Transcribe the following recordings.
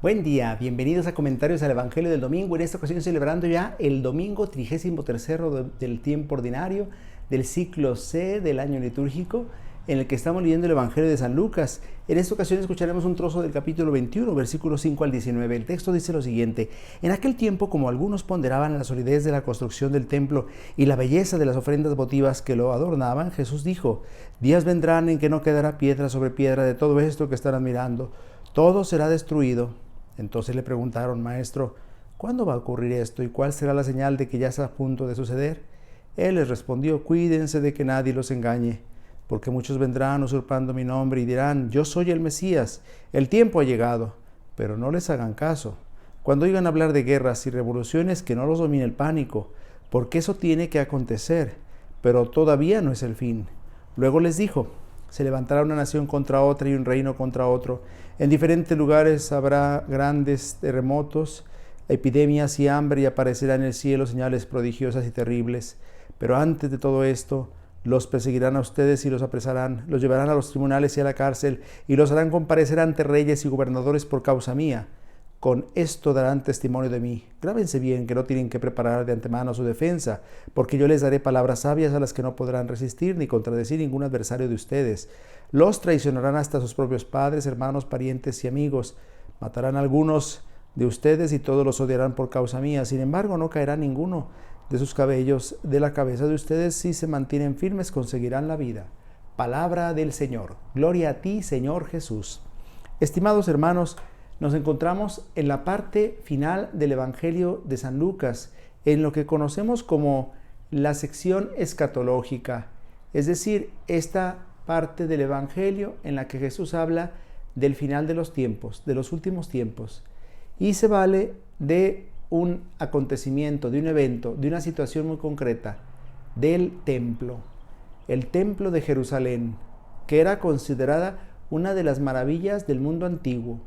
Buen día, bienvenidos a Comentarios al Evangelio del Domingo. En esta ocasión celebrando ya el domingo 33º del tiempo ordinario del ciclo C del año litúrgico, en el que estamos leyendo el Evangelio de San Lucas. En esta ocasión escucharemos un trozo del capítulo 21, versículos 5 al 19. El texto dice lo siguiente: En aquel tiempo, como algunos ponderaban la solidez de la construcción del templo y la belleza de las ofrendas votivas que lo adornaban, Jesús dijo: Días vendrán en que no quedará piedra sobre piedra de todo esto que están admirando. Todo será destruido. Entonces le preguntaron: Maestro, ¿cuándo va a ocurrir esto y cuál será la señal de que ya está a punto de suceder? Él les respondió: Cuídense de que nadie los engañe, porque muchos vendrán usurpando mi nombre y dirán: Yo soy el Mesías, el tiempo ha llegado. Pero no les hagan caso. Cuando oigan hablar de guerras y revoluciones, que no los domine el pánico, porque eso tiene que acontecer, pero todavía no es el fin. Luego les dijo: Se levantará una nación contra otra y un reino contra otro. En diferentes lugares habrá grandes terremotos, epidemias y hambre, y aparecerán en el cielo señales prodigiosas y terribles. Pero antes de todo esto, los perseguirán a ustedes y los apresarán, los llevarán a los tribunales y a la cárcel, y los harán comparecer ante reyes y gobernadores por causa mía. Con esto darán testimonio de mí. Grábense bien que no tienen que preparar de antemano su defensa, porque yo les daré palabras sabias a las que no podrán resistir ni contradecir ningún adversario de ustedes. Los traicionarán hasta sus propios padres, hermanos, parientes y amigos. Matarán a algunos de ustedes y todos los odiarán por causa mía. Sin embargo, no caerá ninguno de sus cabellos de la cabeza de ustedes. Si se mantienen firmes, conseguirán la vida. Palabra del Señor. Gloria a ti, Señor Jesús. Estimados hermanos, nos encontramos en la parte final del Evangelio de San Lucas, en lo que conocemos como la sección escatológica, es decir, esta parte del Evangelio en la que Jesús habla del final de los tiempos, de los últimos tiempos, y se vale de un acontecimiento, de un evento, de una situación muy concreta, del templo, el templo de Jerusalén, que era considerada una de las maravillas del mundo antiguo.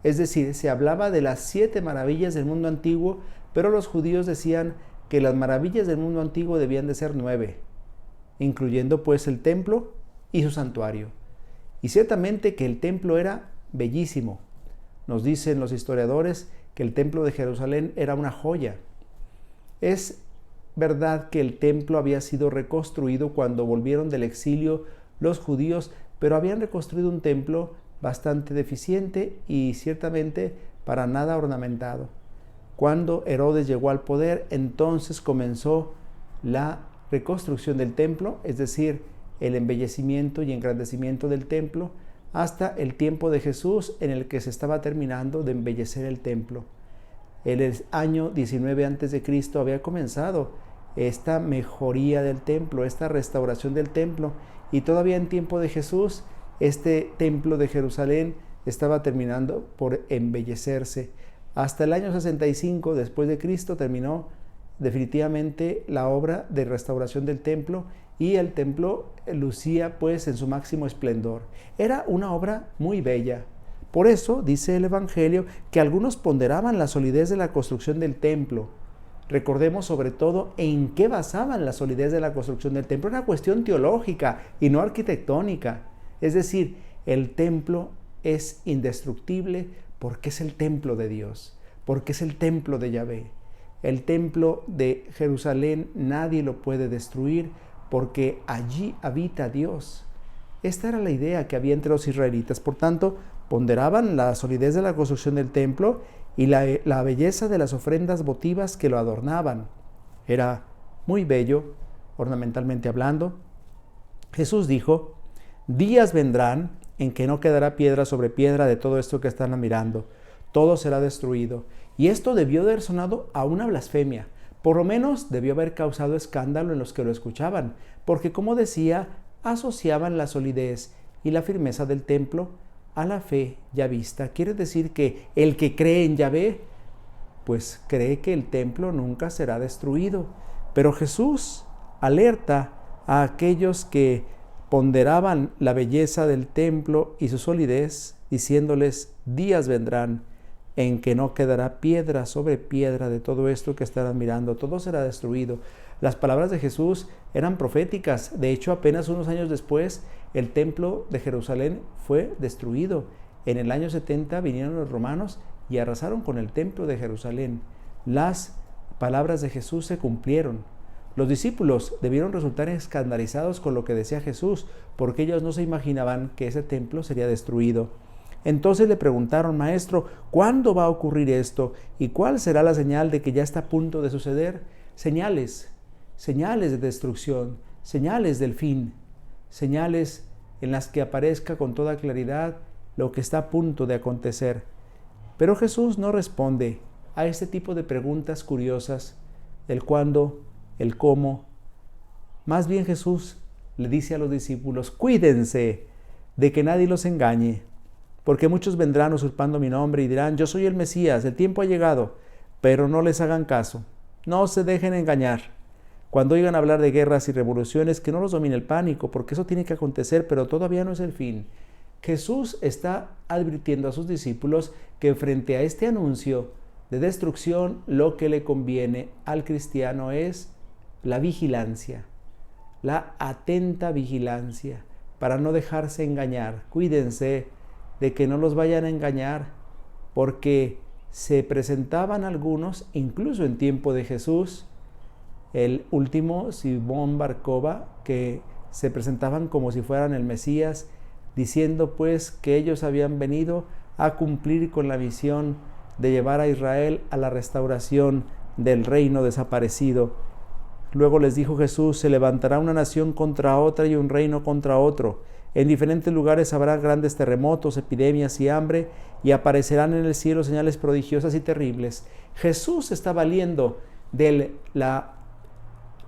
Es decir, se hablaba de las 7 maravillas del mundo antiguo, pero los judíos decían que las maravillas del mundo antiguo debían de ser 9, incluyendo pues el templo y su santuario. Y ciertamente que el templo era bellísimo. Nos dicen los historiadores que el templo de Jerusalén era una joya. Es verdad que el templo había sido reconstruido cuando volvieron del exilio los judíos, pero habían reconstruido un templo bastante deficiente y ciertamente para nada ornamentado. Cuando Herodes llegó al poder, entonces comenzó la reconstrucción del templo, es decir, el embellecimiento y engrandecimiento del templo, hasta el tiempo de Jesús, en el que se estaba terminando de embellecer el templo. En el año 19 a.C. había comenzado esta mejoría del templo, esta restauración del templo, y todavía en tiempo de Jesús este templo de Jerusalén estaba terminando por embellecerse. Hasta el año 65 después de Cristo terminó definitivamente la obra de restauración del templo, y el templo lucía pues en su máximo esplendor. Era una obra muy bella. Por eso dice el Evangelio que algunos ponderaban la solidez de la construcción del templo. Recordemos sobre todo en qué basaban la solidez de la construcción del templo. Era una cuestión teológica y no arquitectónica. Es decir, el templo es indestructible porque es el templo de Dios, porque es el templo de Yahvé. El templo de Jerusalén nadie lo puede destruir porque allí habita Dios. Esta era la idea que había entre los israelitas. Por tanto, ponderaban la solidez de la construcción del templo y la belleza de las ofrendas votivas que lo adornaban. Era muy bello, ornamentalmente hablando. Jesús dijo: Días vendrán en que no quedará piedra sobre piedra de todo esto que están admirando. Todo será destruido. Y esto debió de haber sonado a una blasfemia. Por lo menos debió haber causado escándalo en los que lo escuchaban, porque, como decía, asociaban la solidez y la firmeza del templo a la fe ya vista. Quiere decir que el que cree en Yahvé, pues cree que el templo nunca será destruido. Pero Jesús alerta a aquellos que ponderaban la belleza del templo y su solidez, diciéndoles: días vendrán en que no quedará piedra sobre piedra de todo esto que están admirando, todo será destruido. Las palabras de Jesús eran proféticas. De hecho, apenas unos años después, el templo de Jerusalén fue destruido. En el año 70 vinieron los romanos y arrasaron con el templo de Jerusalén. Las palabras de Jesús se cumplieron. Los discípulos debieron resultar escandalizados con lo que decía Jesús, porque ellos no se imaginaban que ese templo sería destruido. Entonces le preguntaron: Maestro, ¿cuándo va a ocurrir esto? ¿Y cuál será la señal de que ya está a punto de suceder? Señales de destrucción, señales del fin, señales en las que aparezca con toda claridad lo que está a punto de acontecer. Pero Jesús no responde a este tipo de preguntas curiosas, el cuándo, el cómo. Más bien Jesús le dice a los discípulos: cuídense de que nadie los engañe, porque muchos vendrán usurpando mi nombre y dirán: yo soy el Mesías, el tiempo ha llegado. Pero no les hagan caso, no se dejen engañar. Cuando oigan hablar de guerras y revoluciones, que no los domine el pánico, porque eso tiene que acontecer, pero todavía no es el fin. Jesús está advirtiendo a sus discípulos que frente a este anuncio de destrucción, lo que le conviene al cristiano es la vigilancia, la atenta vigilancia, para no dejarse engañar. Cuídense de que no los vayan a engañar, porque se presentaban algunos, incluso en tiempo de Jesús, el último, Simón Barcova, que se presentaban como si fueran el Mesías, diciendo pues que ellos habían venido a cumplir con la misión de llevar a Israel a la restauración del reino desaparecido. Luego les dijo Jesús: se levantará una nación contra otra y un reino contra otro. En diferentes lugares habrá grandes terremotos, epidemias y hambre, y aparecerán en el cielo señales prodigiosas y terribles. Jesús está valiendo de la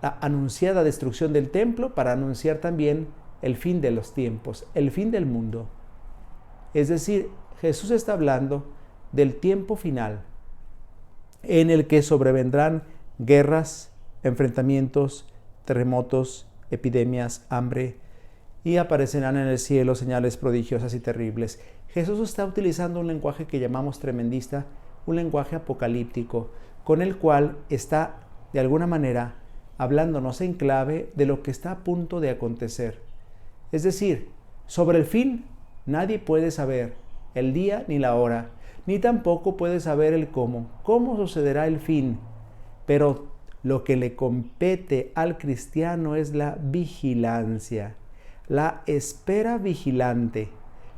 anunciada destrucción del templo para anunciar también el fin de los tiempos, el fin del mundo. Es decir, Jesús está hablando del tiempo final, en el que sobrevendrán guerras, enfrentamientos, terremotos, epidemias, hambre, y aparecerán en el cielo señales prodigiosas y terribles. Jesús está utilizando un lenguaje que llamamos tremendista, un lenguaje apocalíptico, con el cual está, de alguna manera, hablándonos en clave de lo que está a punto de acontecer. Es decir, sobre el fin nadie puede saber el día ni la hora, ni tampoco puede saber el cómo sucederá el fin, pero lo que le compete al cristiano es la vigilancia, la espera vigilante,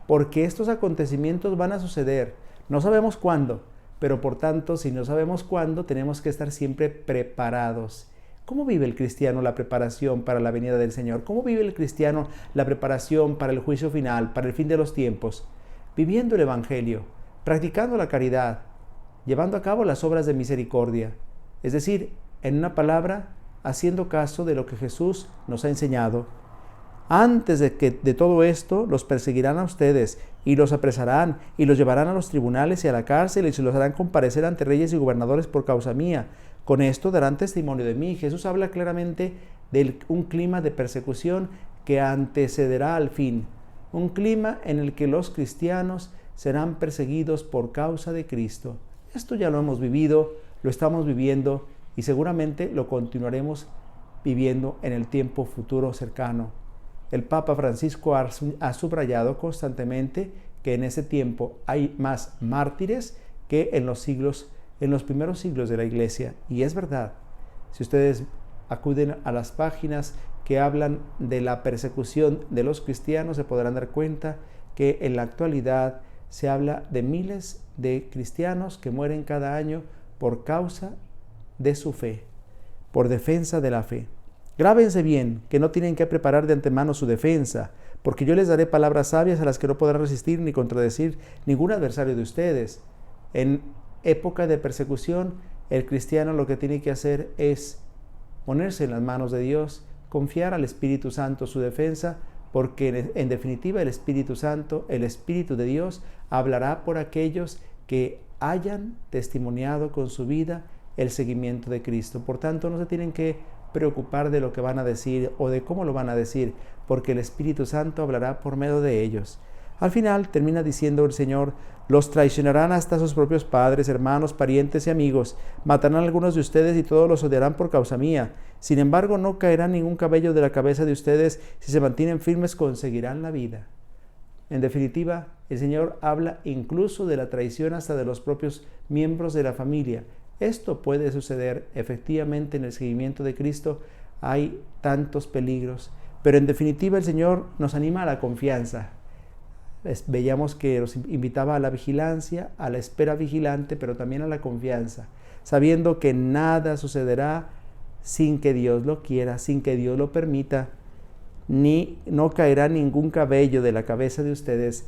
porque estos acontecimientos van a suceder, no sabemos cuándo, pero por tanto, si no sabemos cuándo, tenemos que estar siempre preparados. ¿Cómo vive el cristiano la preparación para la venida del Señor? ¿Cómo vive el cristiano la preparación para el juicio final, para el fin de los tiempos? Viviendo el Evangelio, practicando la caridad, llevando a cabo las obras de misericordia. Es decir, en una palabra, haciendo caso de lo que Jesús nos ha enseñado. Antes de todo esto, los perseguirán a ustedes y los apresarán y los llevarán a los tribunales y a la cárcel y se los harán comparecer ante reyes y gobernadores por causa mía. Con esto darán testimonio de mí. Jesús habla claramente de un clima de persecución que antecederá al fin. Un clima en el que los cristianos serán perseguidos por causa de Cristo. Esto ya lo hemos vivido, lo estamos viviendo y seguramente lo continuaremos viviendo en el tiempo futuro cercano. El Papa Francisco ha subrayado constantemente que en ese tiempo hay más mártires que en los primeros siglos de la Iglesia. Y es verdad. Si ustedes acuden a las páginas que hablan de la persecución de los cristianos, se podrán dar cuenta que en la actualidad se habla de miles de cristianos que mueren cada año por causa de su fe, por defensa de la fe. Grábense bien que no tienen que preparar de antemano su defensa, porque yo les daré palabras sabias a las que no podrán resistir ni contradecir ningún adversario de ustedes. En época de persecución, el cristiano lo que tiene que hacer es ponerse en las manos de Dios, confiar al Espíritu Santo su defensa, porque en definitiva el Espíritu Santo, el Espíritu de Dios, hablará por aquellos que hayan testimoniado con su vida el seguimiento de Cristo. Por tanto, no se tienen que preocupar de lo que van a decir o de cómo lo van a decir, porque el Espíritu Santo hablará por medio de ellos. Al final termina diciendo el Señor: los traicionarán hasta sus propios padres, hermanos, parientes y amigos, matarán a algunos de ustedes y todos los odiarán por causa mía. Sin embargo, no caerá ningún cabello de la cabeza de ustedes. Si se mantienen firmes, conseguirán la vida. En definitiva, el Señor habla incluso de la traición hasta de los propios miembros de la familia. Esto puede suceder efectivamente en el seguimiento de Cristo. Hay tantos peligros, pero en definitiva el Señor nos anima a la confianza. Veíamos que nos invitaba a la vigilancia, a la espera vigilante, pero también a la confianza, sabiendo que nada sucederá sin que Dios lo quiera, sin que Dios lo permita, ni no caerá ningún cabello de la cabeza de ustedes,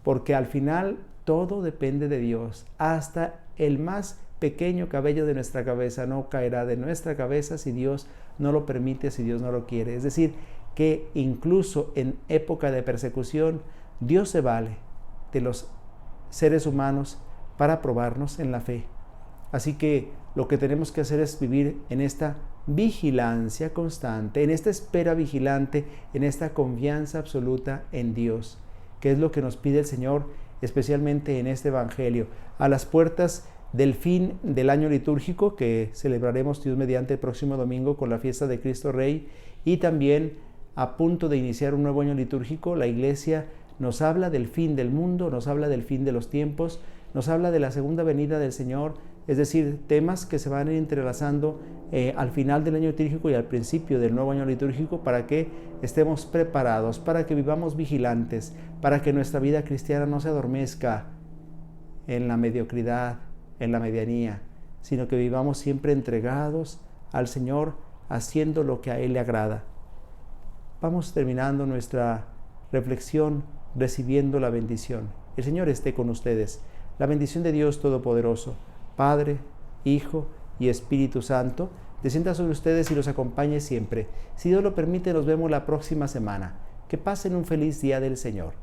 porque al final todo depende de Dios. Hasta el más pequeño cabello de nuestra cabeza no caerá de nuestra cabeza si Dios no lo permite, si Dios no lo quiere. Es decir, que incluso en época de persecución, Dios se vale de los seres humanos para probarnos en la fe. Así que lo que tenemos que hacer es vivir en esta vigilancia constante, en esta espera vigilante, en esta confianza absoluta en Dios, que es lo que nos pide el Señor, especialmente en este Evangelio, a las puertas del fin del año litúrgico que celebraremos Dios mediante el próximo domingo con la fiesta de Cristo Rey, y también a punto de iniciar un nuevo año litúrgico. La Iglesia nos habla del fin del mundo, nos habla del fin de los tiempos, nos habla de la segunda venida del Señor, es decir, temas que se van a ir entrelazando al final del año litúrgico y al principio del nuevo año litúrgico, para que estemos preparados, para que vivamos vigilantes, para que nuestra vida cristiana no se adormezca en la mediocridad, en la medianía, sino que vivamos siempre entregados al Señor, haciendo lo que a Él le agrada. Vamos terminando nuestra reflexión recibiendo la bendición. El Señor esté con ustedes. La bendición de Dios Todopoderoso, Padre, Hijo y Espíritu Santo, descienda sobre ustedes y los acompañe siempre. Si Dios lo permite, nos vemos la próxima semana. Que pasen un feliz día del Señor.